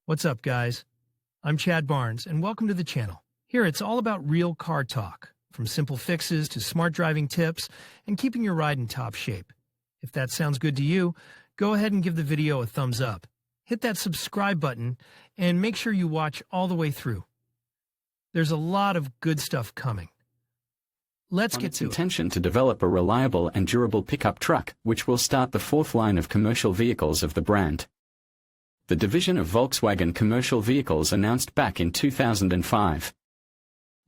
What's up, guys? I'm Chad Barnes, and welcome to the channel. Here, it's all about real car talk, from simple fixes to smart driving tips and keeping your ride in top shape. If that sounds good to you, go ahead and give the video a thumbs up. Hit that subscribe button, and make sure you watch all the way through. There's a lot of good stuff coming. Let's get to it. Intention to develop a reliable and durable pickup truck, which will start the fourth line of commercial vehicles of the brand. The division of Volkswagen Commercial Vehicles announced back in 2005.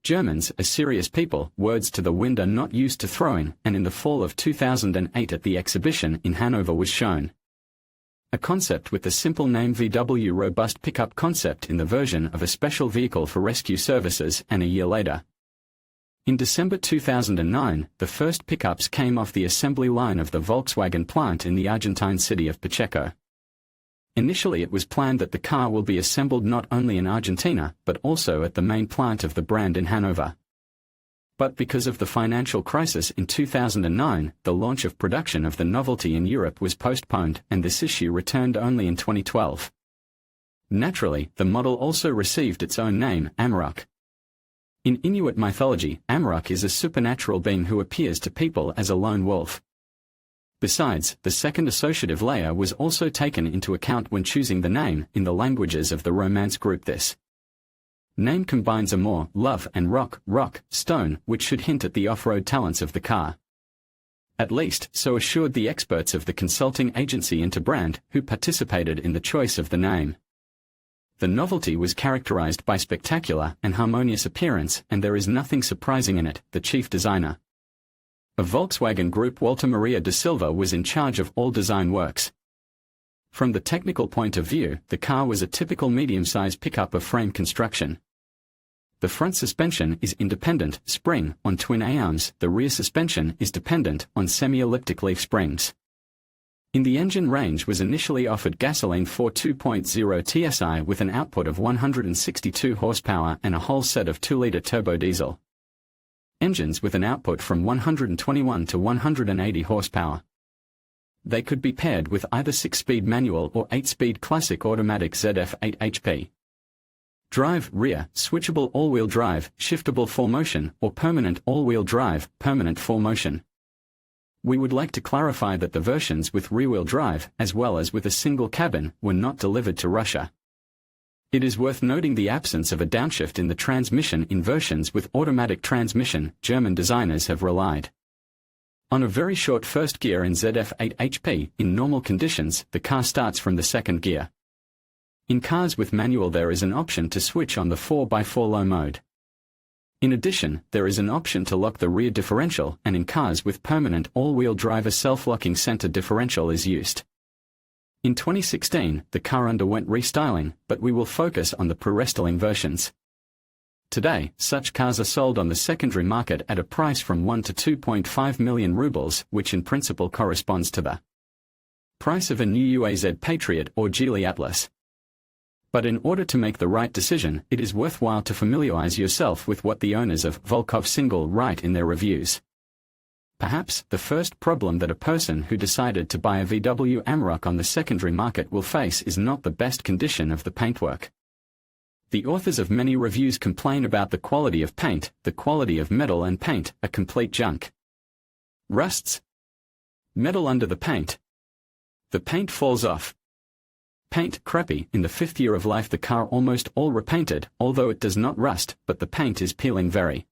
Germans are serious people, words to the wind are not used to throwing, and in the fall of 2008 at the exhibition in Hanover was shown a concept with the simple name VW Robust Pickup Concept in the version of a special vehicle for rescue services, and a year later. In December 2009, the first pickups came off the assembly line of the Volkswagen plant in the Argentine city of Pacheco. Initially it was planned that the car will be assembled not only in Argentina, but also at the main plant of the brand in Hanover. But because of the financial crisis in 2009, the launch of production of the novelty in Europe was postponed, and this issue returned only in 2012. Naturally, the model also received its own name, Amarok. In Inuit mythology, Amarok is a supernatural being who appears to people as a lone wolf. Besides, the second associative layer was also taken into account when choosing the name. In the languages of the Romance group, this name combines amor, love, and rock, stone, which should hint at the off-road talents of the car. At least, so assured the experts of the consulting agency Interbrand, who participated in the choice of the name. The novelty was characterized by spectacular and harmonious appearance, and there is nothing surprising in it. The chief designer of Volkswagen Group, Walter Maria da Silva, was in charge of all design works. From the technical point of view, the car was a typical medium-sized pickup of frame construction. The front suspension is independent spring on twin arms, the rear suspension is dependent on semi-elliptic leaf springs. In the engine range was initially offered gasoline for 2.0 TSI with an output of 162 horsepower and a whole set of 2-liter turbo diesel engines with an output from 121 to 180 horsepower. They could be paired with either 6-speed manual or 8-speed classic automatic ZF8 HP. Drive, rear, switchable all-wheel drive, shiftable 4-motion, or permanent all-wheel drive, permanent 4-motion. We would like to clarify that the versions with rear-wheel drive, as well as with a single cabin, were not delivered to Russia. It is worth noting the absence of a downshift in the transmission in versions with automatic transmission. German designers have relied on a very short first gear in ZF8 HP. In normal conditions, the car starts from the second gear. In cars with manual there is an option to switch on the 4x4 low mode. In addition, there is an option to lock the rear differential, and in cars with permanent all-wheel drive a self-locking center differential is used. In 2016, the car underwent restyling, but we will focus on the pre-restyling versions. Today, such cars are sold on the secondary market at a price from 1 to 2.5 million rubles, which in principle corresponds to the price of a new UAZ Patriot or Geely Atlas. But in order to make the right decision, it is worthwhile to familiarize yourself with what the owners of Volkov Single write in their reviews. Perhaps the first problem that a person who decided to buy a VW Amarok on the secondary market will face is not the best condition of the paintwork. The authors of many reviews complain about the quality of paint, the quality of metal and paint, a complete junk. Rusts. Metal under the paint. The paint falls off. Paint crappy. In the 5th year of life the car almost all repainted, although it does not rust, but the paint is peeling very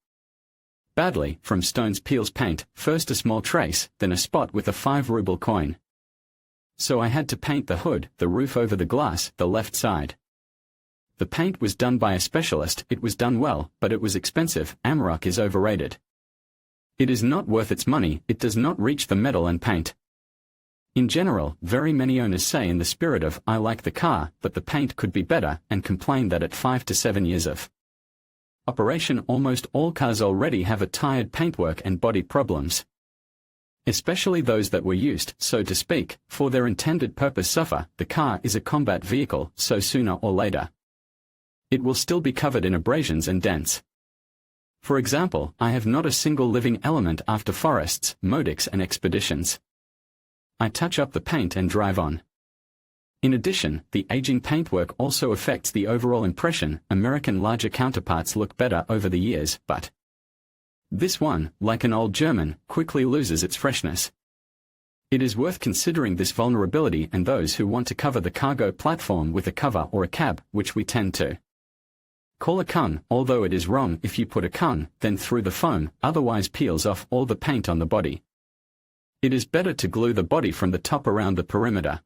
badly. From stones peels paint, first a small trace, then a spot with a 5-ruble coin. So I had to paint the hood, the roof over the glass, the left side. The paint was done by a specialist, it was done well, but it was expensive. Amarok is overrated. It is not worth its money, it does not reach the metal and paint. In general, very many owners say in the spirit of, I like the car, but the paint could be better, and complain that at 5 to 7 years of operation almost all cars already have a tired paintwork and body problems. Especially those that were used, so to speak, for their intended purpose suffer. The car is a combat vehicle, so sooner or later it will still be covered in abrasions and dents. For example, I have not a single living element after forests, modics and expeditions. I touch up the paint and drive on. In addition, the aging paintwork also affects the overall impression. American larger counterparts look better over the years, but this one, like an old German, quickly loses its freshness. It is worth considering this vulnerability and those who want to cover the cargo platform with a cover or a cab, which we tend to call a cone, although it is wrong if you put a cone, then through the foam, otherwise peels off all the paint on the body. It is better to glue the body from the top around the perimeter.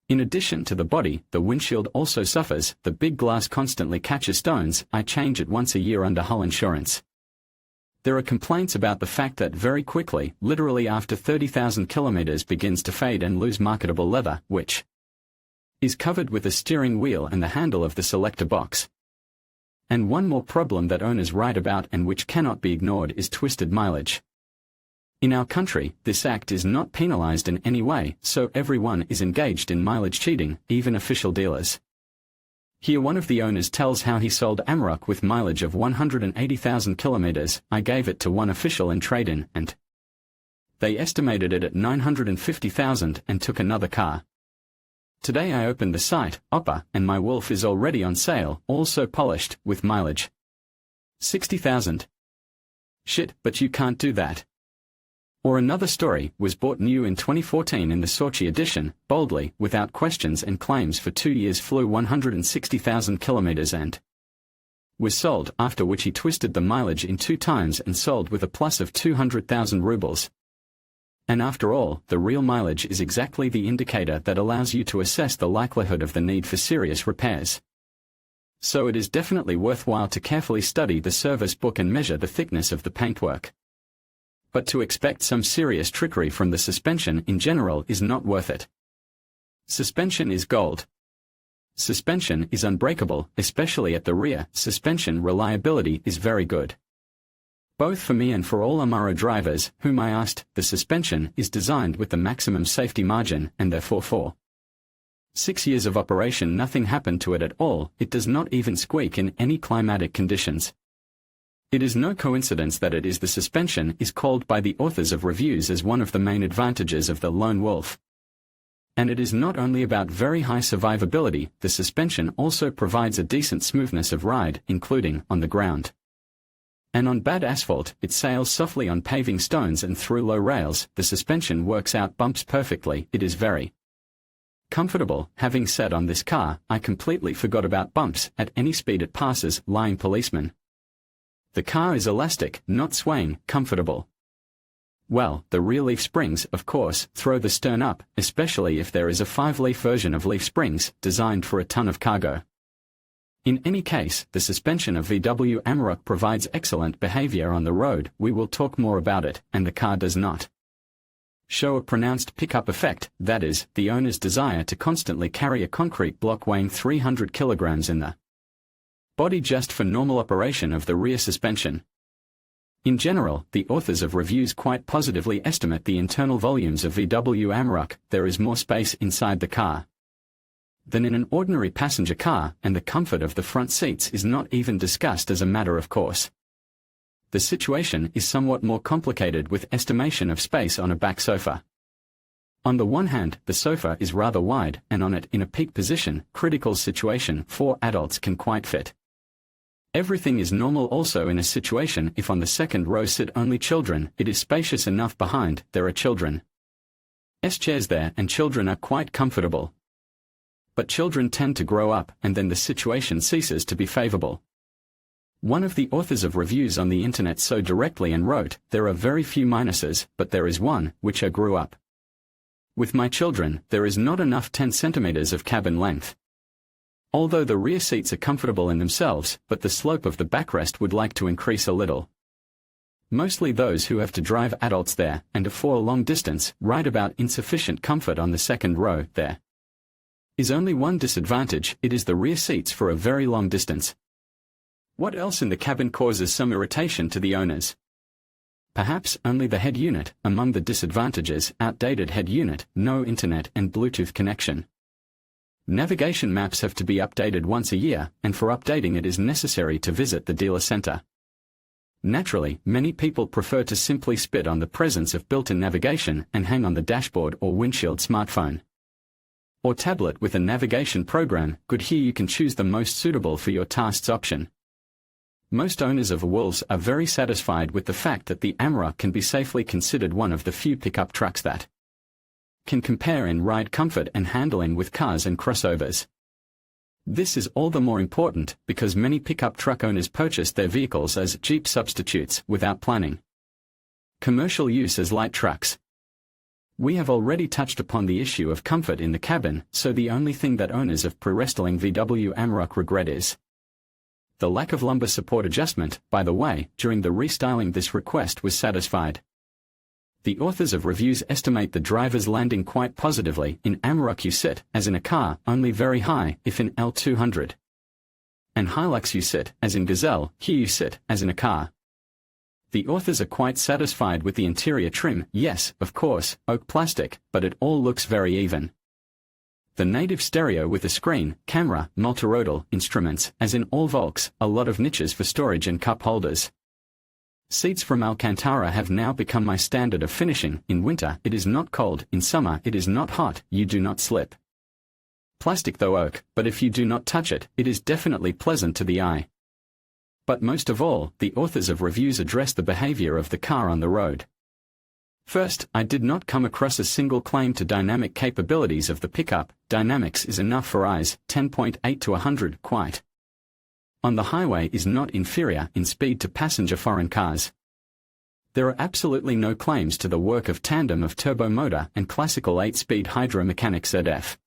In addition to the body, the windshield also suffers. The big glass constantly catches stones. I change it once a year under hull insurance. There are complaints about the fact that very quickly, literally after 30,000 kilometers, begins to fade and lose marketable leather, which is covered with a steering wheel and the handle of the selector box. And one more problem that owners write about and which cannot be ignored is twisted mileage. In our country, this act is not penalized in any way, so everyone is engaged in mileage cheating, even official dealers. Here one of the owners tells how he sold Amarok with mileage of 180,000 kilometers. I gave it to one official in trade-in, and they estimated it at 950,000 and took another car. Today I opened the site, Oppa, and my Wolf is already on sale, also polished, with mileage 60,000. Shit, but you can't do that. Or another story, was bought new in 2014 in the Sochi edition, boldly, without questions and claims for 2 years, flew 160,000 kilometers and was sold, after which he twisted the mileage in 2 times and sold with a plus of 200,000 rubles. And after all, the real mileage is exactly the indicator that allows you to assess the likelihood of the need for serious repairs. So it is definitely worthwhile to carefully study the service book and measure the thickness of the paintwork. But to expect some serious trickery from the suspension in general is not worth it. Suspension is gold. Suspension is unbreakable, especially at the rear. Suspension reliability is very good. Both for me and for all Amarok drivers, whom I asked, the suspension is designed with the maximum safety margin, and therefore for 6 years of operation nothing happened to it at all. It does not even squeak in any climatic conditions. It is no coincidence that it is the suspension is called by the authors of reviews as one of the main advantages of the Lone Wolf. And it is not only about very high survivability, the suspension also provides a decent smoothness of ride, including on the ground. And on bad asphalt, it sails softly on paving stones and through low rails. The suspension works out bumps perfectly. It is very comfortable. Having said on this car, I completely forgot about bumps. At any speed it passes, lying policeman. The car is elastic, not swaying, comfortable. Well, the rear leaf springs, of course, throw the stern up, especially if there is a 5-leaf version of leaf springs, designed for a ton of cargo. In any case, the suspension of VW Amarok provides excellent behavior on the road. We will talk more about it, and the car does not show a pronounced pickup effect, that is, the owner's desire to constantly carry a concrete block weighing 300 kilograms in the body just for normal operation of the rear suspension. In general, the authors of reviews quite positively estimate the internal volumes of VW Amarok. There is more space inside the car than in an ordinary passenger car, and the comfort of the front seats is not even discussed as a matter of course. The situation is somewhat more complicated with estimation of space on a back sofa. On the one hand, the sofa is rather wide, and on it, in a peak position, critical situation, 4 adults can quite fit. Everything is normal also in a situation if on the second row sit only children. It is spacious enough behind, there are children's chairs there and children are quite comfortable. But children tend to grow up and then the situation ceases to be favorable. One of the authors of reviews on the internet so directly and wrote, there are very few minuses, but there is one, which I grew up with my children. There is not enough 10 centimeters of cabin length. Although the rear seats are comfortable in themselves, but the slope of the backrest would like to increase a little. Mostly those who have to drive adults there, and for a long distance, write about insufficient comfort on the second row. There is only one disadvantage, it is the rear seats for a very long distance. What else in the cabin causes some irritation to the owners? Perhaps only the head unit. Among the disadvantages, outdated head unit, no internet and Bluetooth connection. Navigation maps have to be updated once a year, and for updating it is necessary to visit the dealer center. Naturally, many people prefer to simply spit on the presence of built-in navigation and hang on the dashboard or windshield smartphone. or tablet with a navigation program, good. Here you can choose the most suitable for your tasks option. Most owners of Wolves are very satisfied with the fact that the Amarok can be safely considered one of the few pickup trucks that can compare in ride comfort and handling with cars and crossovers. This is all the more important because many pickup truck owners purchase their vehicles as Jeep substitutes without planning commercial use as light trucks. We have already touched upon the issue of comfort in the cabin, so the only thing that owners of pre-restyling VW Amarok regret is the lack of lumbar support adjustment. By the way, during the restyling this request was satisfied. The authors of reviews estimate the driver's landing quite positively. In Amarok you sit, as in a car, only very high, if in L200. And Hilux you sit, as in Gazelle, here you sit, as in a car. The authors are quite satisfied with the interior trim, yes, of course, oak plastic, but it all looks very even. The native stereo with a screen, camera, multirodal, instruments, as in all Volks, a lot of niches for storage and cup holders. Seats from Alcantara have now become my standard of finishing. In winter it is not cold, in summer it is not hot, you do not slip. Plastic though oak, but if you do not touch it, it is definitely pleasant to the eye. But most of all, the authors of reviews address the behavior of the car on the road. First, I did not come across a single claim to dynamic capabilities of the pickup. Dynamics is enough for eyes, 10.8 to 100, quite. On the highway is not inferior in speed to passenger foreign cars. There are absolutely no claims to the work of tandem of turbo motor and classical 8-speed hydromechanic ZF.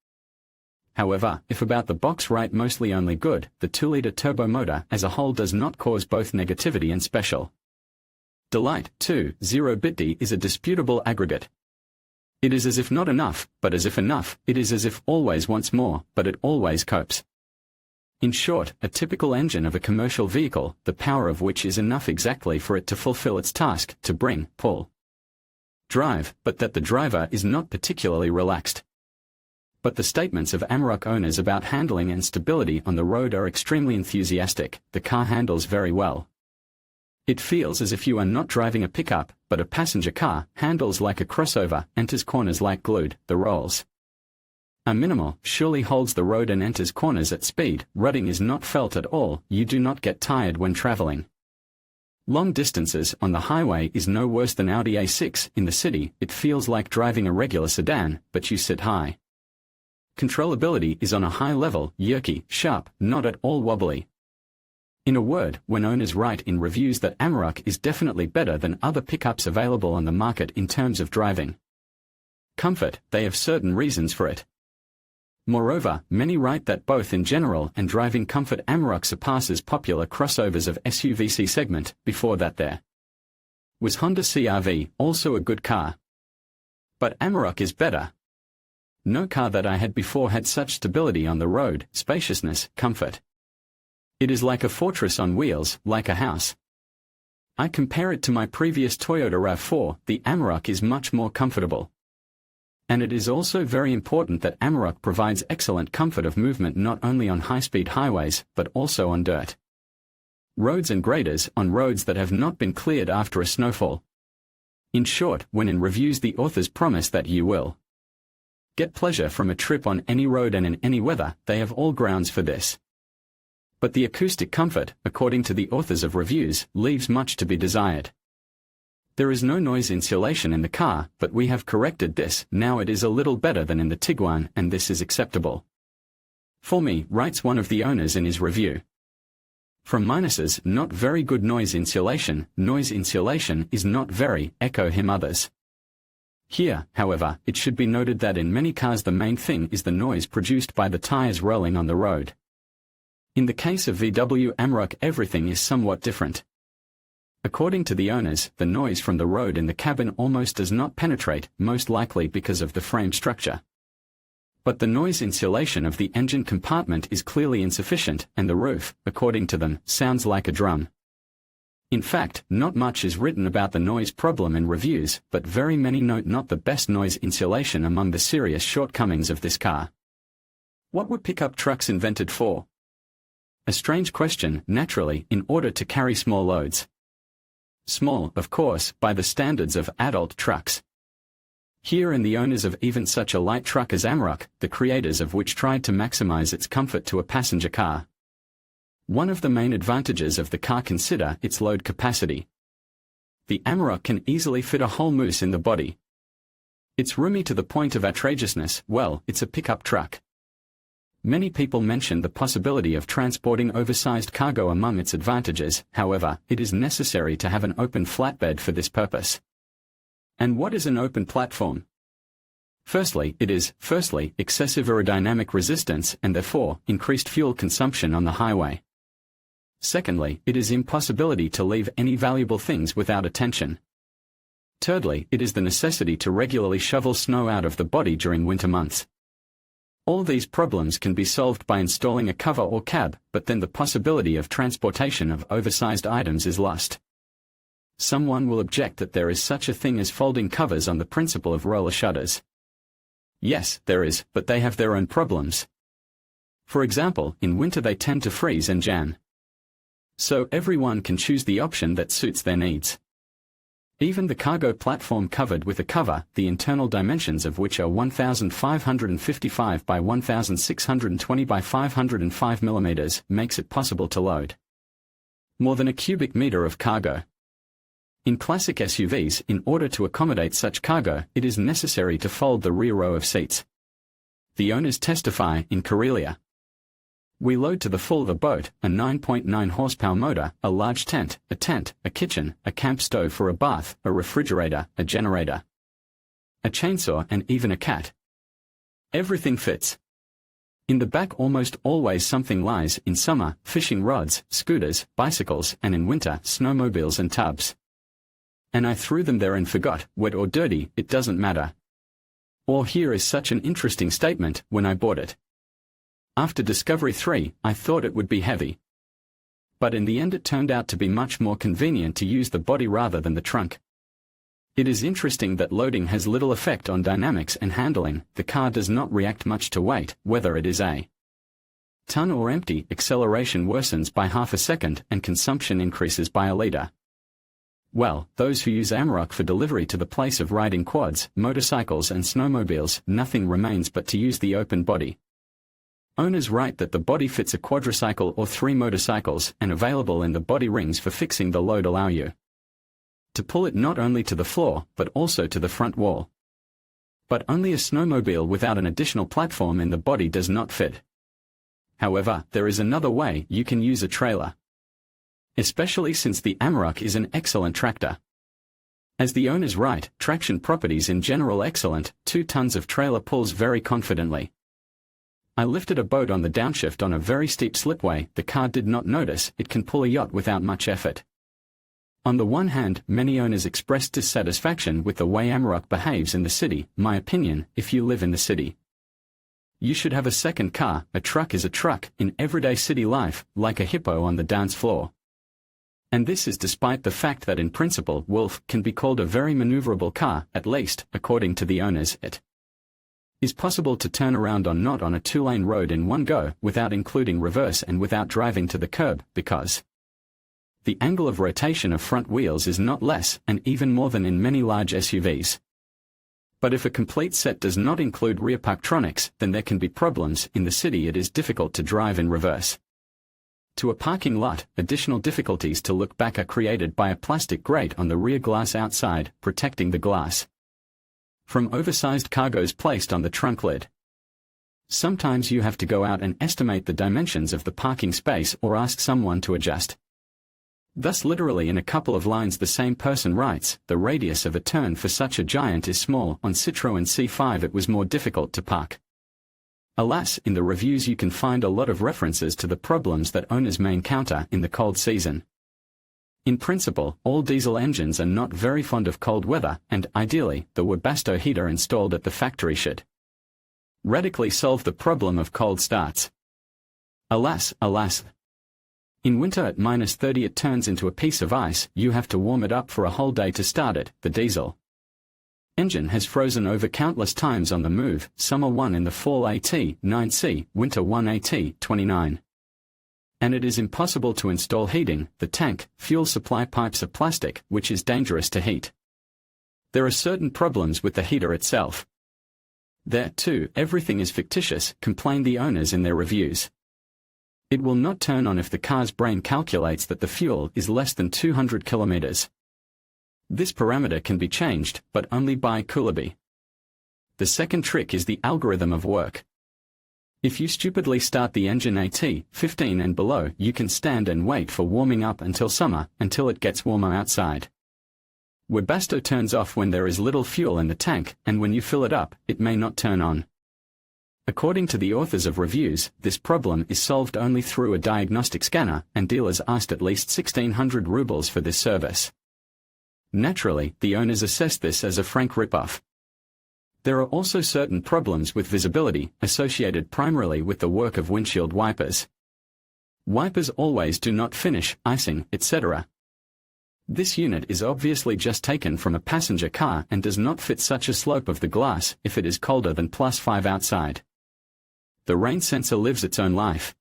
However, if about the box right, mostly only good. The 2-liter turbo motor as a whole does not cause both negativity and special delight. 2.0 is a disputable aggregate. It is as if not enough, but as if enough. It is as if always wants more, but it always copes. In short, a typical engine of a commercial vehicle, the power of which is enough exactly for it to fulfill its task, to bring, pull, drive, but that the driver is not particularly relaxed. But the statements of Amarok owners about handling and stability on the road are extremely enthusiastic. The car handles very well. It feels as if you are not driving a pickup, but a passenger car, handles like a crossover, enters corners like glued. The rolls are minimal, surely holds the road and enters corners at speed. Rutting is not felt at all, you do not get tired when traveling long distances on the highway is no worse than Audi A6. In the city, it feels like driving a regular sedan, but you sit high. Controllability is on a high level, jerky, sharp, not at all wobbly. In a word, when owners write in reviews that Amarok is definitely better than other pickups available on the market in terms of driving comfort, they have certain reasons for it. Moreover, many write that both in general and driving comfort Amarok surpasses popular crossovers of SUV segment. Before that there was Honda CR-V, also a good car. But Amarok is better. No car that I had before had such stability on the road, spaciousness, comfort. It is like a fortress on wheels, like a house. I compare it to my previous Toyota RAV4, the Amarok is much more comfortable. And it is also very important that Amarok provides excellent comfort of movement not only on high-speed highways, but also on dirt roads and graders, on roads that have not been cleared after a snowfall. In short, when in reviews the authors promise that you will get pleasure from a trip on any road and in any weather, they have all grounds for this. But the acoustic comfort, according to the authors of reviews, leaves much to be desired. There is no noise insulation in the car, but we have corrected this. Now it is a little better than in the Tiguan, and this is acceptable for me, writes one of the owners in his review. From minuses, not very good noise insulation is not very, echo him others. Here, however, it should be noted that in many cars the main thing is the noise produced by the tires rolling on the road. In the case of VW Amarok everything is somewhat different. According to the owners, the noise from the road in the cabin almost does not penetrate, most likely because of the frame structure. But the noise insulation of the engine compartment is clearly insufficient, and the roof, according to them, sounds like a drum. In fact, not much is written about the noise problem in reviews, but very many note not the best noise insulation among the serious shortcomings of this car. What were pickup trucks invented for? A strange question, naturally, in order to carry small loads. Small, of course, by the standards of adult trucks. Here and the owners of even such a light truck as Amarok, the creators of which tried to maximize its comfort to a passenger car. One of the main advantages of the car consider its load capacity. The Amarok can easily fit a whole moose in the body. It's roomy to the point of outrageousness. Well, it's a pickup truck. Many people mention the possibility of transporting oversized cargo among its advantages. However, it is necessary to have an open flatbed for this purpose. And what is an open platform? Firstly, it is, excessive aerodynamic resistance and therefore, increased fuel consumption on the highway. Secondly, it is impossibility to leave any valuable things without attention. Thirdly, it is the necessity to regularly shovel snow out of the body during winter months. All these problems can be solved by installing a cover or cab, but then the possibility of transportation of oversized items is lost. Someone will object that there is such a thing as folding covers on the principle of roller shutters. Yes, there is, but they have their own problems. For example, in winter they tend to freeze and jam. So everyone can choose the option that suits their needs. Even the cargo platform covered with a cover, the internal dimensions of which are 1,555 by 1,620 by 505 mm, makes it possible to load more than a cubic meter of cargo. In classic SUVs, in order to accommodate such cargo, it is necessary to fold the rear row of seats. The owners testify in Karelia. We load to the full the boat, a 9.9 horsepower motor, a large tent, a kitchen, a camp stove for a bath, a refrigerator, a generator, a chainsaw and even a cat. Everything fits. In the back almost always something lies, in summer, fishing rods, scooters, bicycles, and in winter, snowmobiles and tubs. And I threw them there and forgot, wet or dirty, it doesn't matter. Or here is such an interesting statement, when I bought it. After Discovery 3, I thought it would be heavy. But in the end it turned out to be much more convenient to use the body rather than the trunk. It is interesting that loading has little effect on dynamics and handling. The car does not react much to weight, whether it is a ton or empty. Acceleration worsens by half a second and consumption increases by a liter. Well, those who use Amarok for delivery to the place of riding quads, motorcycles and snowmobiles, nothing remains but to use the open body. Owners write that the body fits a quadricycle or 3 motorcycles, and available in the body rings for fixing the load allow you to pull it not only to the floor, but also to the front wall. But only a snowmobile without an additional platform in the body does not fit. However, there is another way: you can use a trailer. Especially since the Amarok is an excellent tractor. As the owners write, traction properties in general excellent, 2 tons of trailer pulls very confidently. I lifted a boat on the downshift on a very steep slipway. The car did not notice it can pull a yacht without much effort. On the one hand, many owners expressed dissatisfaction with the way Amarok behaves in the city. My opinion, if you live in the city, you should have a second car. A truck is a truck, in everyday city life, like a hippo on the dance floor. And this is despite the fact that in principle, Wolf can be called a very maneuverable car, at least, according to the owners. It is possible to turn around on not on a 2-lane road in one go, without including reverse and without driving to the curb, because the angle of rotation of front wheels is not less, and even more than in many large SUVs. But if a complete set does not include rear parktronics, then there can be problems. In the city it is difficult to drive in reverse to a parking lot. Additional difficulties to look back are created by a plastic grate on the rear glass outside, protecting the glass from oversized cargoes placed on the trunk lid. Sometimes you have to go out and estimate the dimensions of the parking space or ask someone to adjust. Thus literally in a couple of lines the same person writes, the radius of a turn for such a giant is small. On Citroën C5 it was more difficult to park. Alas, in the reviews you can find a lot of references to the problems that owners may encounter in the cold season. In principle, all diesel engines are not very fond of cold weather, and, ideally, the Webasto heater installed at the factory should radically solve the problem of cold starts. Alas, alas. In winter at -30 it turns into a piece of ice. You have to warm it up for a whole day to start it. The diesel engine has frozen over countless times on the move, summer 1 in the fall AT9C, winter 1 AT29. And it is impossible to install heating. The tank, fuel supply pipes are plastic, which is dangerous to heat. There are certain problems with the heater itself. There, too, everything is fictitious, complain the owners in their reviews. It will not turn on if the car's brain calculates that the fuel is less than 200 kilometers. This parameter can be changed, but only by Coolabee. The second trick is the algorithm of work. If you stupidly start the engine at 15 and below, you can stand and wait for warming up until summer, until it gets warmer outside. Webasto turns off when there is little fuel in the tank, and when you fill it up, it may not turn on. According to the authors of reviews, this problem is solved only through a diagnostic scanner, and dealers asked at least 1,600 rubles for this service. Naturally, the owners assessed this as a frank ripoff. There are also certain problems with visibility, associated primarily with the work of windshield wipers. Wipers always do not finish, icing, etc. This unit is obviously just taken from a passenger car and does not fit such a slope of the glass if it is colder than +5 outside. The rain sensor lives its own life.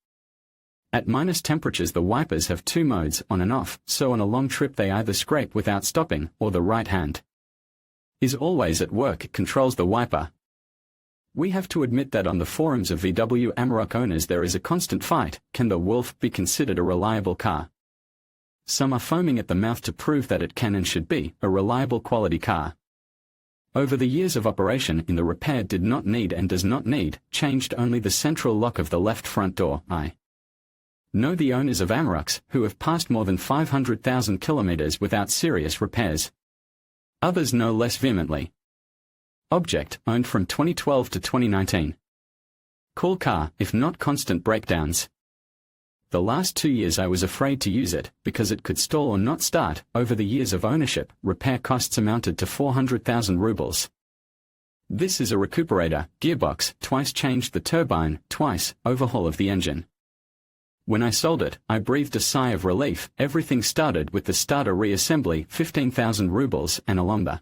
At minus temperatures the wipers have two modes, on and off, so on a long trip they either scrape without stopping, or the right hand is always at work, it controls the wiper. We have to admit that on the forums of VW Amarok owners there is a constant fight, can the Wolf be considered a reliable car? Some are foaming at the mouth to prove that it can and should be a reliable quality car. Over the years of operation in the repair did not need and does not need, changed only the central lock of the left front door. I know the owners of Amaroks, who have passed more than 500,000 kilometers without serious repairs. Others know less vehemently. Object, owned from 2012 to 2019. Cool car, if not constant breakdowns. The last 2 years I was afraid to use it, because it could stall or not start. Over the years of ownership, repair costs amounted to 400,000 rubles. This is a recuperator, gearbox, twice changed the turbine, twice, overhaul of the engine. When I sold it, I breathed a sigh of relief. Everything started with the starter reassembly, 15,000 rubles, and along the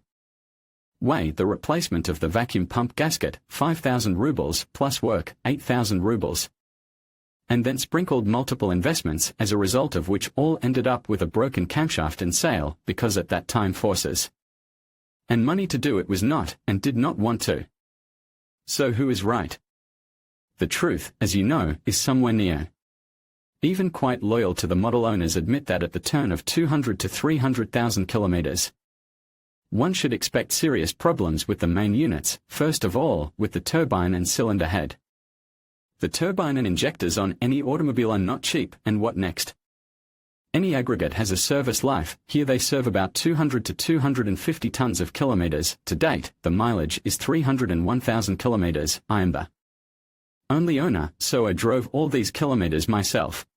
way the replacement of the vacuum pump gasket, 5,000 rubles, plus work, 8,000 rubles. And then sprinkled multiple investments, as a result of which all ended up with a broken camshaft and sail, because at that time forces and money to do it was not, and did not want to. So who is right? The truth, as you know, is somewhere near. Even quite loyal to the model owners admit that at the turn of 200 to 300,000 kilometers, one should expect serious problems with the main units, first of all, with the turbine and cylinder head. The turbine and injectors on any automobile are not cheap, and what next? Any aggregate has a service life. Here they serve about 200 to 250 tons of kilometers. To date, the mileage is 301,000 kilometers. I am the only owner, so I drove all these kilometers myself.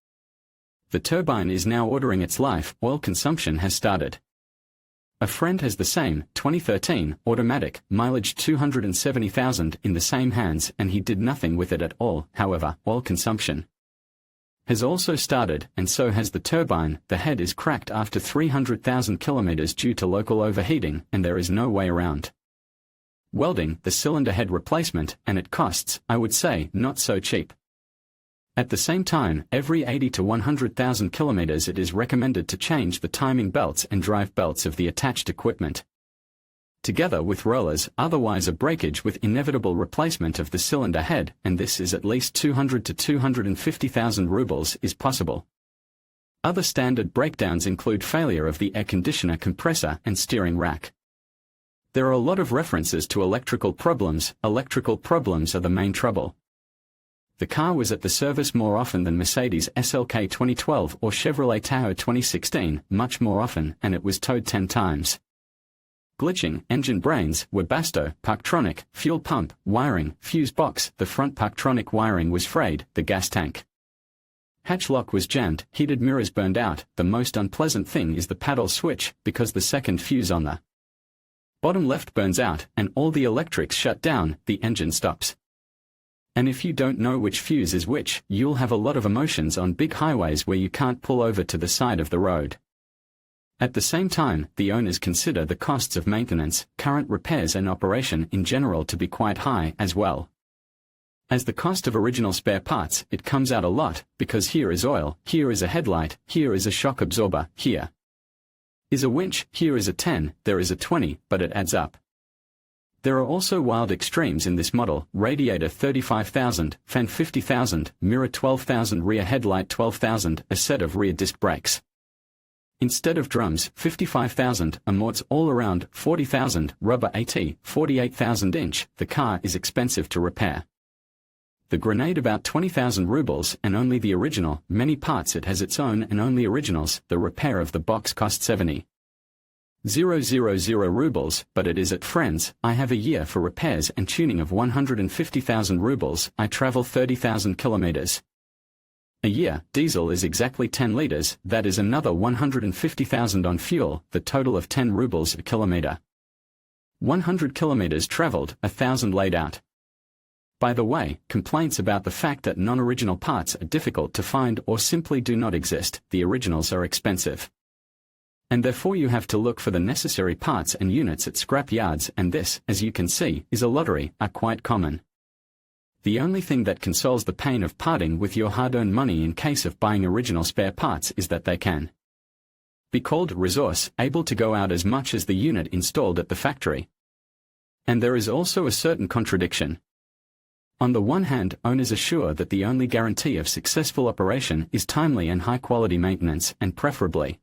The turbine is now ordering its life, oil consumption has started. A friend has the same, 2013, automatic, mileage 270,000 in the same hands, and he did nothing with it at all. However, oil consumption has also started, and so has the turbine. The head is cracked after 300,000 kilometers due to local overheating, and there is no way around welding the cylinder head replacement, and it costs, I would say, not so cheap. At the same time, every 80 to 100,000 kilometers it is recommended to change the timing belts and drive belts of the attached equipment, together with rollers, otherwise a breakage with inevitable replacement of the cylinder head, and this is at least 200 to 250,000 rubles, is possible. Other standard breakdowns include failure of the air conditioner compressor and steering rack. There are a lot of references to electrical problems. Electrical problems are the main trouble. The car was at the service more often than Mercedes SLK 2012 or Chevrolet Tahoe 2016, much more often, and it was towed 10 times. Glitching, engine brains, Webasto, Parktronic, fuel pump, wiring, fuse box, the front Parktronic wiring was frayed, the gas tank hatch lock was jammed, heated mirrors burned out. The most unpleasant thing is the paddle switch, because the second fuse on the bottom left burns out, and all the electrics shut down, the engine stops. And if you don't know which fuse is which, you'll have a lot of emotions on big highways where you can't pull over to the side of the road. At the same time, the owners consider the costs of maintenance, current repairs and operation in general to be quite high as well. As the cost of original spare parts, it comes out a lot, because here is oil, here is a headlight, here is a shock absorber, here Is a winch, here is a 10, there is a 20, but it adds up. There are also wild extremes in this model: radiator 35,000, fan 50,000, mirror 12,000, rear headlight 12,000, a set of rear disc brakes. Instead of drums, 55,000, amorts all around, 40,000, rubber AT, 48,000 inch, the car is expensive to repair. The grenade about 20,000 rubles, and only the original, many parts it has its own and only originals, the repair of the box cost 70,000 rubles, but it is at friends. I have a year for repairs and tuning of 150,000 rubles, I travel 30,000 kilometers. A year, diesel is exactly 10 liters, that is another 150,000 on fuel, the total of 10 rubles a kilometer. 100 kilometers traveled, 1,000 laid out. By the way, complaints about the fact that non-original parts are difficult to find or simply do not exist, the originals are expensive. And therefore you have to look for the necessary parts and units at scrap yards, and this, as you can see, is a lottery, are quite common. The only thing that consoles the pain of parting with your hard-earned money in case of buying original spare parts is that they can be called resource, able to go out as much as the unit installed at the factory. And there is also a certain contradiction. On the one hand, owners assure that the only guarantee of successful operation is timely and high-quality maintenance, and preferably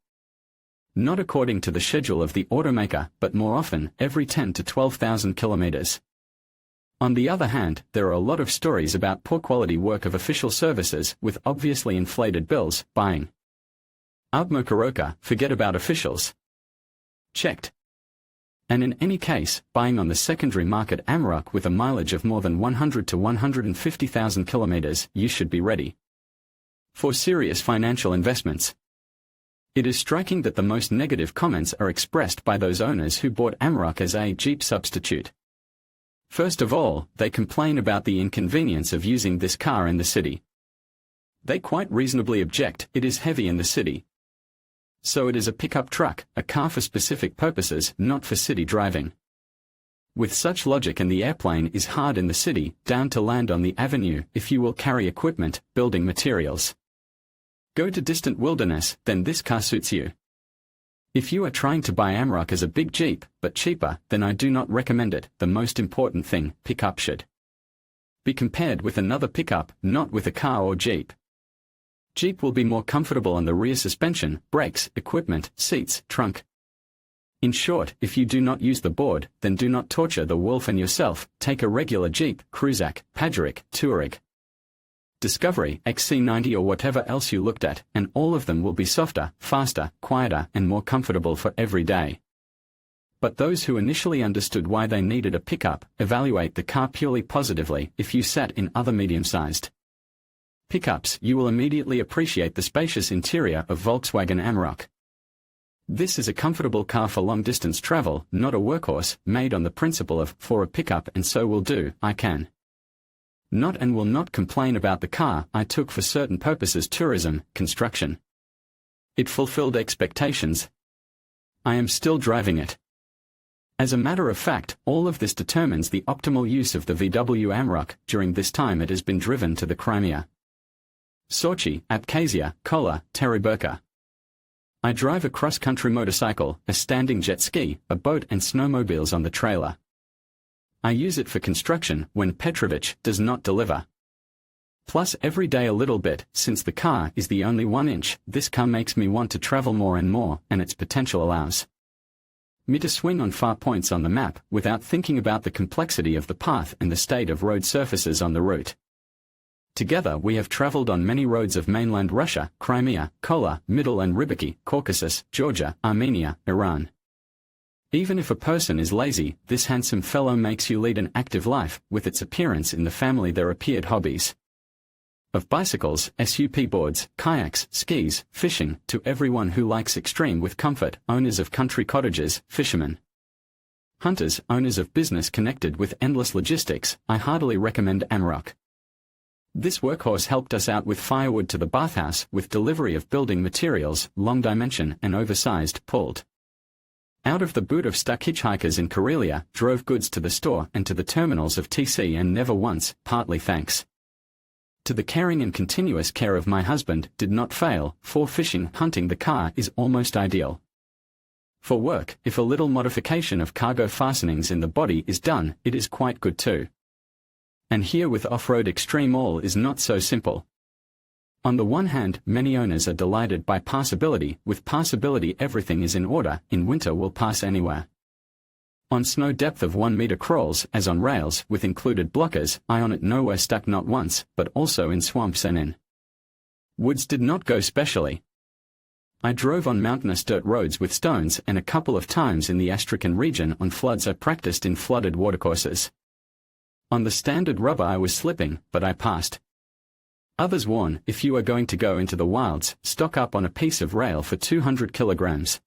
not according to the schedule of the automaker, but more often, every 10 to 12,000 kilometers. On the other hand, there are a lot of stories about poor quality work of official services, with obviously inflated bills, buying Amarok, forget about officials. Checked. And in any case, buying on the secondary market Amarok with a mileage of more than 100 to 150,000 kilometers, you should be ready for serious financial investments. It is striking that the most negative comments are expressed by those owners who bought Amarok as a Jeep substitute. First of all, they complain about the inconvenience of using this car in the city. They quite reasonably object, it is heavy in the city. So it is a pickup truck, a car for specific purposes, not for city driving. With such logic, and the airplane is hard in the city, down to land on the avenue, if you will carry equipment, building materials. Go to distant wilderness, then this car suits you. If you are trying to buy Amarok as a big Jeep, but cheaper, then I do not recommend it. The most important thing, pickup should be compared with another pickup, not with a car or Jeep. Jeep will be more comfortable on the rear suspension, brakes, equipment, seats, trunk. In short, if you do not use the board, then do not torture the wolf and yourself. Take a regular Jeep, Cruiser, Pajero, Touareg, Discovery, XC90 or whatever else you looked at, and all of them will be softer, faster, quieter, and more comfortable for every day. But those who initially understood why they needed a pickup, evaluate the car purely positively. If you sat in other medium-sized pickups, you will immediately appreciate the spacious interior of Volkswagen Amarok. This is a comfortable car for long-distance travel, not a workhorse, made on the principle of, for a pickup and so will do, I can not and will not complain about the car I took for certain purposes: tourism, construction. It fulfilled expectations. I am still driving it. As a matter of fact, all of this determines the optimal use of the VW Amarok. During this time it has been driven to the Crimea, Sochi, Abkhazia, Kola, Teriburka. I drive a cross-country motorcycle, a standing jet ski, a boat and snowmobiles on the trailer. I use it for construction when Petrovich does not deliver. Plus every day a little bit. Since the car is the only 1 inch, this car makes me want to travel more and more, and its potential allows me to swing on far points on the map, without thinking about the complexity of the path and the state of road surfaces on the route. Together we have traveled on many roads of mainland Russia, Crimea, Kola, Middle and Rybaki, Caucasus, Georgia, Armenia, Iran. Even if a person is lazy, this handsome fellow makes you lead an active life. With its appearance in the family there appeared hobbies of bicycles, SUP boards, kayaks, skis, fishing, to everyone who likes extreme with comfort, owners of country cottages, fishermen, hunters, owners of business connected with endless logistics. I heartily recommend Amarok. This workhorse helped us out with firewood to the bathhouse, with delivery of building materials, long dimension and oversized, pulled out of the boot of stuck hitchhikers in Karelia, drove goods to the store and to the terminals of TC, and never once, partly thanks to the caring and continuous care of my husband, did not fail. For fishing, hunting the car is almost ideal. For work, if a little modification of cargo fastenings in the body is done, it is quite good too. And here with off-road extreme all is not so simple. On the one hand, many owners are delighted by passability. With passability everything is in order, in winter will pass anywhere. On snow depth of 1 meter crawls, as on rails, with included blockers, I on it nowhere stuck not once, but also in swamps and in woods did not go specially. I drove on mountainous dirt roads with stones, and a couple of times in the Astrakhan region on floods I practiced in flooded watercourses. On the standard rubber I was slipping, but I passed. Others warn, if you are going to go into the wilds, stock up on a piece of rail for 200 kilograms.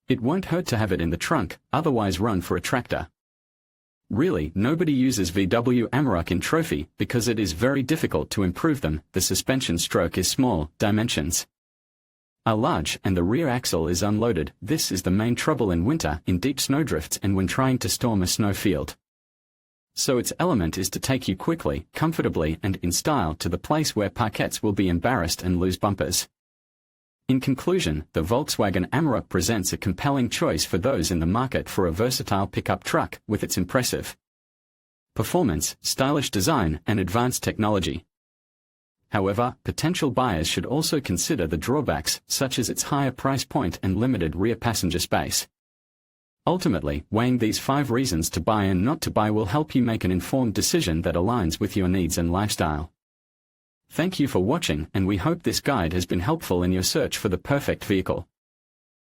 It won't hurt to have it in the trunk, otherwise run for a tractor. Really, nobody uses VW Amarok in trophy because it is very difficult to improve them. The suspension stroke is small, dimensions are large, and the rear axle is unloaded. This is the main trouble in winter, in deep snowdrifts and when trying to storm a snowfield. So its element is to take you quickly, comfortably and in style to the place where parkettes will be embarrassed and lose bumpers. In conclusion, the Volkswagen Amarok presents a compelling choice for those in the market for a versatile pickup truck with its impressive performance, stylish design and advanced technology. However, potential buyers should also consider the drawbacks, such as its higher price point and limited rear passenger space. Ultimately, weighing these 5 reasons to buy and not to buy will help you make an informed decision that aligns with your needs and lifestyle. Thank you for watching, and we hope this guide has been helpful in your search for the perfect vehicle.